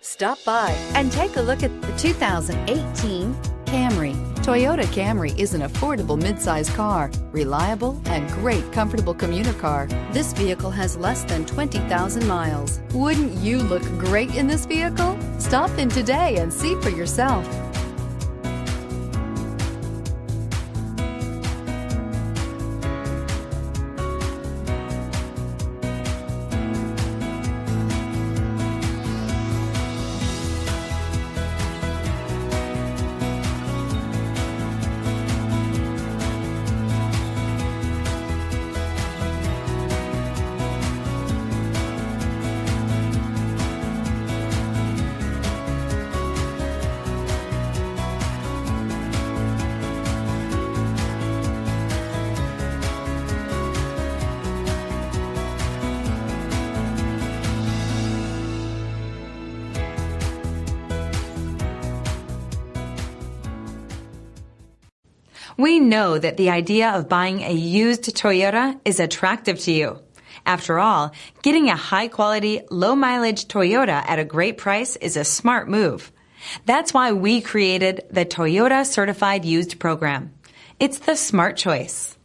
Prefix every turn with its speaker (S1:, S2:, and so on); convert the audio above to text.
S1: Stop by and take a look at the 2018 Camry. Toyota Camry is an affordable midsize car, reliable and great comfortable commuter car. This vehicle has less than 20,000 miles. Wouldn't you look great in this vehicle? Stop in today and see for yourself.
S2: We know that the idea of buying a used Toyota is attractive to you. After all, getting a high-quality, low-mileage Toyota at a great price is a smart move. That's why we created the Toyota Certified Used Program. It's the smart choice.